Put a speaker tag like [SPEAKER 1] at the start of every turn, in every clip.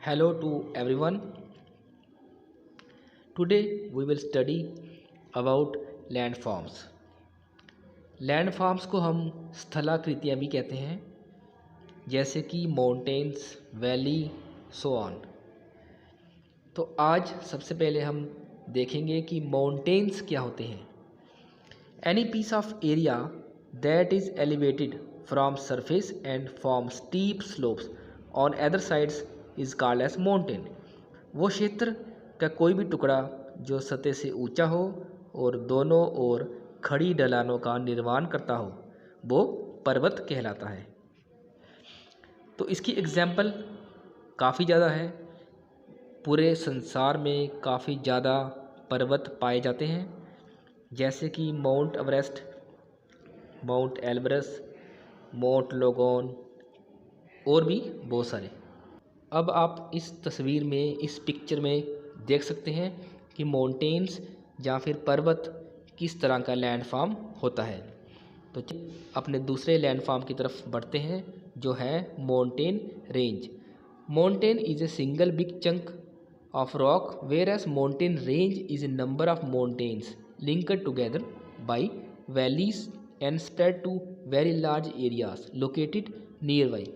[SPEAKER 1] Hello to everyone. Today we will study about landforms. Landforms को हम स्थलाकृतियाँ भी कहते हैं, जैसे कि माउंटेन्स, वैली, सो ऑन। तो आज सबसे पहले हम देखेंगे कि माउंटेन्स क्या होते हैं। Any piece of area that is elevated from surface and form steep slopes on other sides is called as mountain. वो क्षेत्र का कोई भी टुकड़ा जो सतह से ऊंचा हो और दोनों ओर खड़ी ढलानों का निर्माण करता हो, वो पर्वत कहलाता है। तो इसकी एग्जाम्पल काफ़ी ज़्यादा है। पूरे संसार में काफ़ी ज़्यादा पर्वत पाए जाते हैं, जैसे कि mount Everest, mount Elbrus, mount लोगोन और भी बहुत सारे। अब आप इस तस्वीर में, इस पिक्चर में देख सकते हैं कि माउंटेन्स या फिर पर्वत किस तरह का लैंडफॉर्म होता है। तो अपने दूसरे लैंडफॉर्म की तरफ बढ़ते हैं, जो है mountain range. Mountain is a single big chunk of rock, whereas mountain range is a number of mountains linked together by valleys and spread to very large areas located nearby.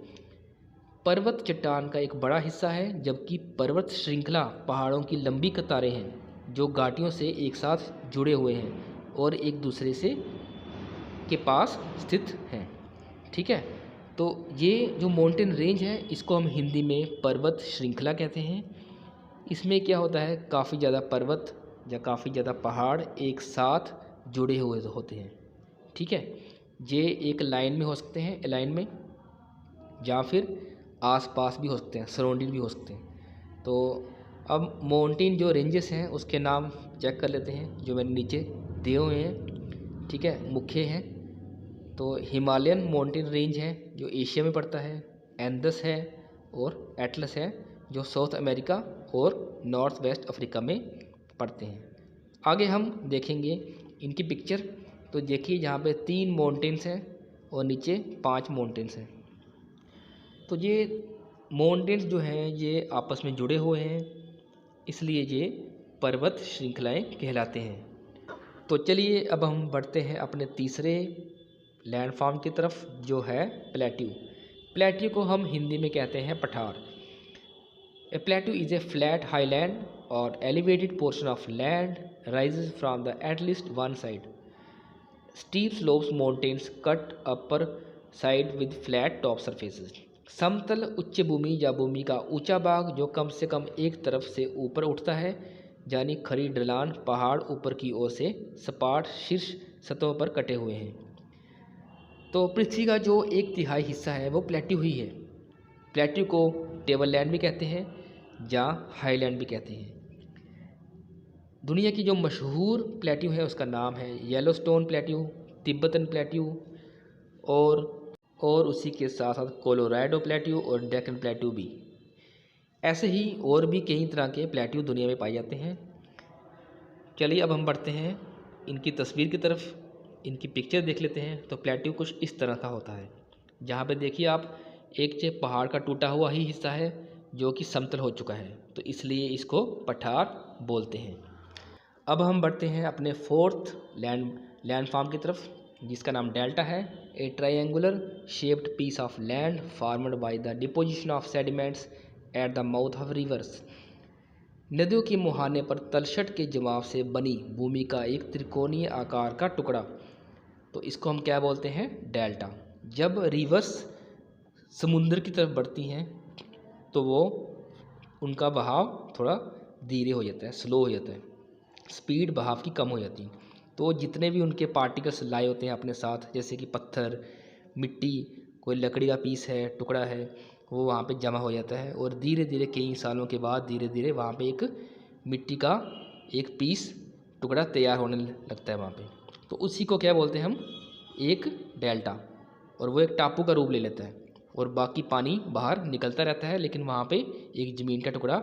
[SPEAKER 1] पर्वत चट्टान का एक बड़ा हिस्सा है, जबकि पर्वत श्रृंखला पहाड़ों की लंबी कतारें हैं जो घाटियों से एक साथ जुड़े हुए हैं और एक दूसरे से के पास स्थित हैं। ठीक है, तो ये जो माउंटेन रेंज है, इसको हम हिंदी में पर्वत श्रृंखला कहते हैं। इसमें क्या होता है, काफ़ी ज़्यादा पर्वत या काफ़ी ज़्यादा पहाड़ एक साथ जुड़े हुए होते हैं। ठीक है, ये एक लाइन में हो सकते हैं, लाइन में, या फिर आसपास भी हो सकते हैं, सराउंडिंग भी हो सकते हैं। तो अब माउंटेन जो रेंजेस हैं उसके नाम चेक कर लेते हैं, जो मैंने नीचे दिए हुए हैं। ठीक है, मुख्य हैं। तो हिमालयन माउंटेन रेंज है जो एशिया में पड़ता है, एंदस है और एटलस है जो साउथ अमेरिका और नॉर्थ वेस्ट अफ्रीका में पड़ते हैं। आगे हम देखेंगे इनकी पिक्चर। तो देखिए, यहाँ पे 3 माउंटेन्स हैं और नीचे 5 माउंटेन्स हैं। तो ये माउंटेन्स जो हैं ये आपस में जुड़े हुए हैं, इसलिए ये पर्वत श्रृंखलाएं कहलाते हैं। तो चलिए अब हम बढ़ते हैं अपने तीसरे लैंडफॉर्म की तरफ, जो है प्लेट्यू। प्लेट्यू को हम हिंदी में कहते हैं पठार। A plateau is a flat highland or elevated portion of land rises from the at least one side. Steep slopes mountains cut upper side with flat top surfaces. समतल उच्च भूमि या भूमि का ऊंचा भाग जो कम से कम एक तरफ से ऊपर उठता है, यानी खड़ी ढलान पहाड़ ऊपर की ओर से सपाट शीर्ष सतहों पर कटे हुए हैं। तो पृथ्वी का जो 1/3 हिस्सा है वो प्लेट्यू ही है। प्लेट्यू को टेबल लैंड भी कहते हैं या हाईलैंड भी कहते हैं। दुनिया की जो मशहूर प्लेट्यू है उसका नाम है येलोस्टोन प्लेट्यू, तिब्बतन प्लेट्यू और उसी के साथ साथ कोलोराडो प्लेट्यू और डेक्कन प्लेट्यू भी। ऐसे ही और भी कई तरह के प्लेट्यू दुनिया में पाए जाते हैं। चलिए अब हम बढ़ते हैं इनकी तस्वीर की तरफ, इनकी पिक्चर देख लेते हैं। तो प्लेट्यू कुछ इस तरह का होता है। जहाँ पे देखिए आप, एक पहाड़ का टूटा हुआ ही हिस्सा है जो कि समतल हो चुका है, तो इसलिए इसको पठार बोलते हैं। अब हम बढ़ते हैं अपने फोर्थ लैंडफॉर्म की तरफ, जिसका नाम डेल्टा है। A triangular shaped piece of land formed by the deposition of sediments at the mouth of rivers. नदियों के मुहाने पर तलछट के जमाव से बनी भूमि का एक त्रिकोणीय आकार का टुकड़ा। तो इसको हम क्या बोलते हैं, डेल्टा। जब रिवर्स समुद्र की तरफ बढ़ती हैं तो वो उनका बहाव थोड़ा धीरे हो जाता है, स्लो हो जाता है, स्पीड बहाव की कम हो जाती है। तो जितने भी उनके पार्टिकल्स लाए होते हैं अपने साथ, जैसे कि पत्थर, मिट्टी, कोई लकड़ी का पीस है, टुकड़ा है, वो वहाँ पे जमा हो जाता है और धीरे धीरे कई सालों के बाद धीरे धीरे वहाँ पे एक मिट्टी का एक पीस टुकड़ा तैयार होने लगता है वहाँ पे। तो उसी को क्या बोलते हैं हम, एक डेल्टा। और वो एक टापू का रूप ले लेता है और बाकी पानी बाहर निकलता रहता है, लेकिन वहाँ पे एक ज़मीन का टुकड़ा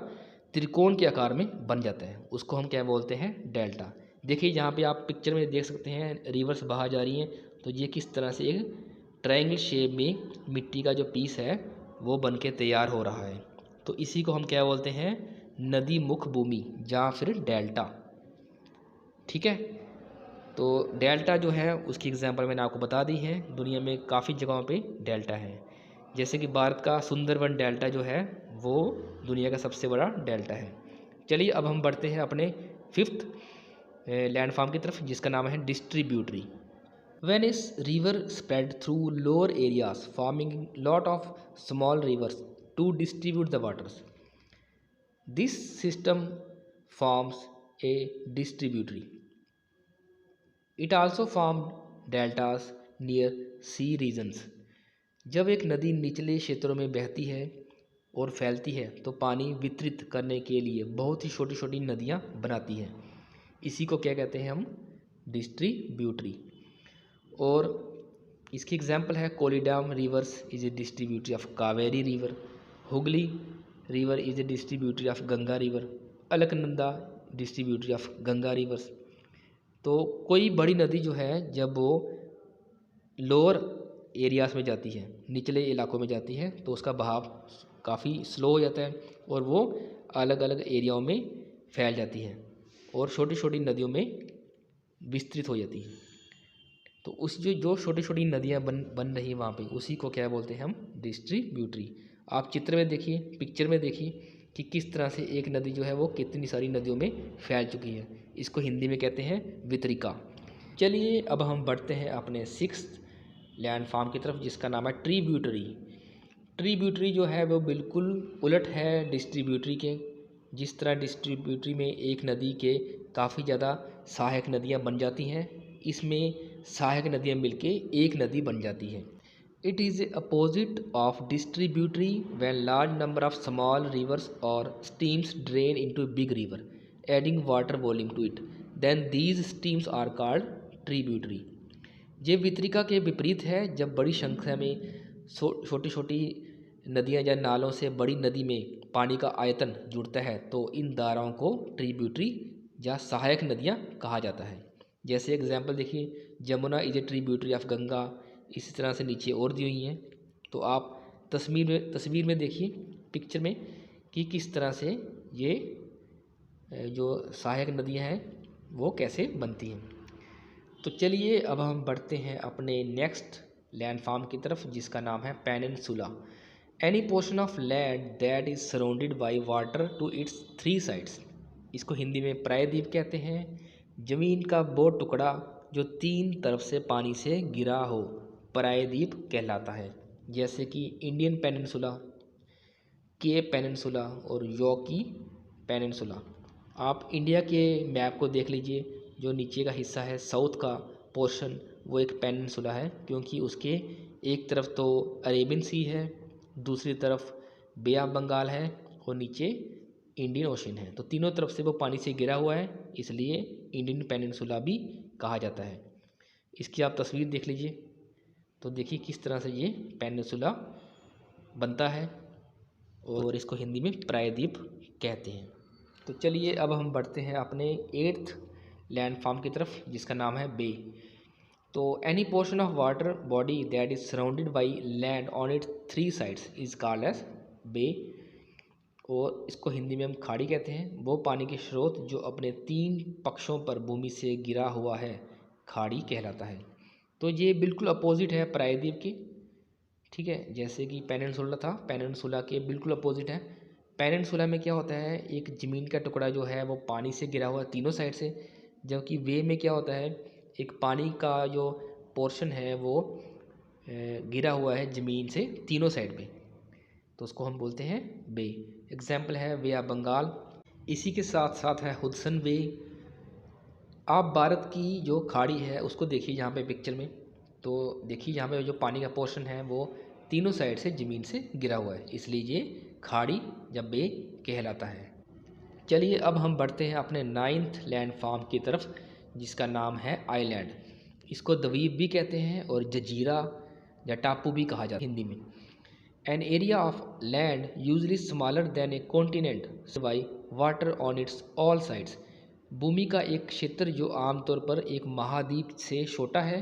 [SPEAKER 1] त्रिकोण के आकार में बन जाता है। उसको हम क्या बोलते हैं, डेल्टा। देखिए यहाँ पे आप पिक्चर में देख सकते हैं, रिवर्स बहा जा रही हैं, तो ये किस तरह से एक ट्रायंगल शेप में मिट्टी का जो पीस है वो बन के तैयार हो रहा है। तो इसी को हम क्या बोलते हैं, नदी मुख भूमि या फिर डेल्टा। ठीक है, तो डेल्टा जो है उसकी एग्जांपल मैंने आपको बता दी है। दुनिया में काफ़ी जगहों पे डेल्टा है, जैसे कि भारत का सुंदरवन डेल्टा जो है वो दुनिया का सबसे बड़ा डेल्टा है। चलिए अब हम बढ़ते हैं अपने फिफ्थ लैंडफॉर्म की तरफ, जिसका नाम है distributary. When is river spread through lower areas, forming lot of small rivers to distribute the waters. This system forms a distributary. It also formed deltas near sea regions. जब एक नदी निचले क्षेत्रों में बहती है और फैलती है तो पानी वितरित करने के लिए बहुत ही छोटी छोटी नदियाँ बनाती है। इसी को क्या कहते हैं हम, डिस्ट्रीब्यूटरी। और इसकी एग्जांपल है Kollidam rivers is a distributary of Kaveri river, Hooghly river is a distributary of Ganga river, Alaknanda distributary of Ganga rivers. तो कोई बड़ी नदी जो है जब वो लोअर एरियाज में जाती है, निचले इलाकों में जाती है, तो उसका बहाव काफ़ी स्लो हो जाता है और वो अलग अलग एरियाओं में फैल जाती है और छोटी छोटी नदियों में विस्तृत हो जाती है। तो उस जो छोटी छोटी नदियाँ बन रही हैं वहाँ पे, उसी को क्या बोलते हैं हम, डिस्ट्रीब्यूटरी। आप चित्र में देखिए, पिक्चर में देखिए कि किस तरह से एक नदी जो है वो कितनी सारी नदियों में फैल चुकी है। इसको हिंदी में कहते हैं वितरिका। चलिए अब हम बढ़ते हैं अपने सिक्स्थ लैंडफॉर्म की तरफ, जिसका नाम है ट्रीब्यूटरी। ट्रीब्यूटरी जो है वो बिल्कुल उलट है डिस्ट्रीब्यूटरी के। जिस तरह डिस्ट्रीब्यूटरी में एक नदी के काफ़ी ज़्यादा सहायक नदियाँ बन जाती हैं, इसमें सहायक नदियाँ मिलके एक नदी बन जाती है। It is opposite of distributary when large number of small rivers or streams drain into big river adding water volume to it, then these streams are called tributary. ये वितरिका के विपरीत है। जब बड़ी संख्या में छोटी छोटी नदियाँ या नालों से बड़ी नदी में पानी का आयतन जुड़ता है तो इन धाराओं को ट्रीब्यूटरी या सहायक नदियाँ कहा जाता है। जैसे एग्जाम्पल देखिए, Jamuna is a tributary of Ganga. इसी तरह से नीचे और दी हुई हैं, तो आप तस्वीर में देखिए, पिक्चर में, कि किस तरह से ये जो सहायक नदियाँ हैं वो कैसे बनती हैं। तो चलिए अब हम बढ़ते हैं अपने नेक्स्ट लैंडफॉर्म की तरफ, जिसका नाम है peninsula. Any portion of land that is surrounded by water to its three sides. इसको हिंदी में प्रायद्वीप कहते हैं। जमीन का वो टुकड़ा जो तीन तरफ से पानी से घिरा हो प्रायद्वीप कहलाता है। जैसे कि इंडियन पेनिनसुला, केप पेनिनसुला और योकी पेनिनसुला। आप इंडिया के मैप को देख लीजिए, जो नीचे का हिस्सा है साउथ का पोर्शन, वो एक पेनिनसुला है, क्योंकि उसके एक तरफ तो अरेबियन सी है, दूसरी तरफ बे ऑफ बंगाल है और नीचे इंडियन ओशन है। तो तीनों तरफ से वो पानी से घिरा हुआ है, इसलिए इंडियन पेनिनसुला भी कहा जाता है। इसकी आप तस्वीर देख लीजिए, तो देखिए किस तरह से ये पेनिनसुला बनता है और इसको हिंदी में प्रायद्वीप कहते हैं। तो चलिए अब हम बढ़ते हैं अपने एट्थ लैंडफॉर्म की तरफ, जिसका नाम है बे। तो any portion of water body that is surrounded by land on its three sides is called as bay, और इसको हिंदी में हम खाड़ी कहते हैं। वो पानी के स्रोत जो अपने तीन पक्षों पर भूमि से गिरा हुआ है, खाड़ी कहलाता है। तो ये बिल्कुल अपोजिट है प्रायद्वीप की। ठीक है, जैसे कि पेनिनसुला था, पेनिनसुला के बिल्कुल अपोजिट है। पेनिनसुला में क्या होता है, एक ज़मीन का टुकड़ा जो है वो पानी से घिरा हुआ है तीनों साइड से, जबकि वे में क्या होता है, एक पानी का जो पोर्शन है वो घिरा हुआ है ज़मीन से तीनों साइड पे, तो उसको हम बोलते हैं बे। एग्जाम्पल है वे ऑफ बंगाल। इसी के साथ साथ है हुडसन वे। आप भारत की जो खाड़ी है उसको देखिए यहाँ पे पिक्चर में, तो देखिए यहाँ पे जो पानी का पोर्शन है वो तीनों साइड से ज़मीन से गिरा हुआ है, इसलिए ये खाड़ी या बे कहलाता है। चलिए अब हम बढ़ते हैं अपने नाइन्थ लैंडफॉर्म की तरफ, जिसका नाम है आइलैंड। इसको द्वीप भी कहते हैं और जजीरा या टापू भी कहा जाता है हिंदी में। An area of land usually smaller than a continent by water on its all sides. भूमि का एक क्षेत्र जो आमतौर पर एक महाद्वीप से छोटा है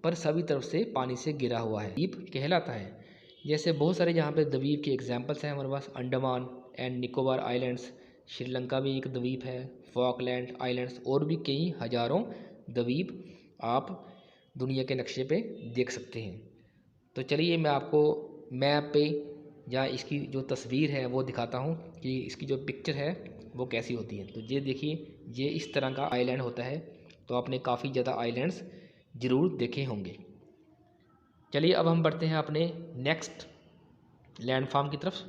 [SPEAKER 1] पर सभी तरफ से पानी से घिरा हुआ है, द्वीप कहलाता है। जैसे बहुत सारे यहाँ पे द्वीप के एग्जांपल्स हैं हमारे पास, अंडमान एंड निकोबार आइलैंड्स, श्रीलंका भी एक द्वीप है, फॉकलैंड आइलैंड्स, और भी कई हज़ारों द्वीप आप दुनिया के नक्शे पे देख सकते हैं। तो चलिए मैं आपको मैप पे या इसकी जो तस्वीर है वो दिखाता हूँ कि इसकी जो पिक्चर है वो कैसी होती है। तो ये देखिए, ये इस तरह का आइलैंड होता है। तो आपने काफ़ी ज़्यादा आइलैंड्स ज़रूर देखे होंगे। चलिए अब हम बढ़ते हैं अपने नेक्स्ट लैंडफॉर्म की तरफ,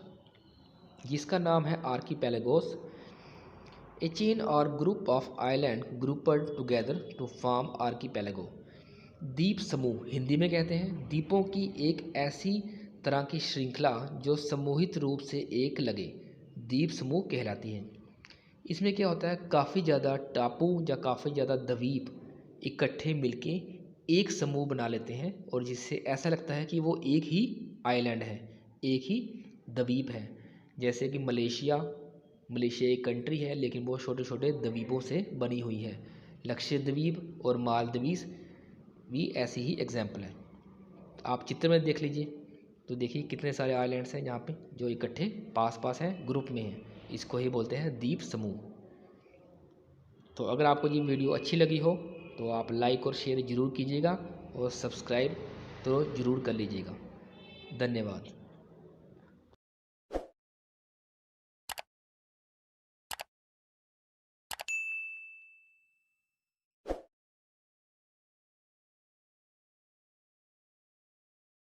[SPEAKER 1] जिसका नाम है archipelagos, a chain or group of island grouped together to form archipelago. द्वीप समूह हिंदी में कहते हैं द्वीपों की एक ऐसी तरह की श्रृंखला जो समूहित रूप से एक लगे, द्वीप समूह कहलाती है। इसमें क्या होता है, काफ़ी ज़्यादा टापू या काफ़ी ज़्यादा द्वीप इकट्ठे मिलके एक समूह बना लेते हैं, और जिससे ऐसा लगता है कि वो एक ही आइलैंड है, एक ही द्वीप है। जैसे कि मलेशिया एक कंट्री है, लेकिन वो छोटे छोटे द्वीपों से बनी हुई है। लक्षद्वीप और मालदीव भी ऐसी ही एग्जाम्पल है। आप चित्र में देख लीजिए, तो देखिए कितने सारे आइलैंड्स हैं यहाँ पे जो इकट्ठे पास पास हैं, ग्रुप में हैं। इसको ही बोलते हैं द्वीप समूह। तो अगर आपको ये वीडियो अच्छी लगी हो तो आप लाइक और शेयर ज़रूर कीजिएगा, और सब्सक्राइब तो ज़रूर कर लीजिएगा। धन्यवाद।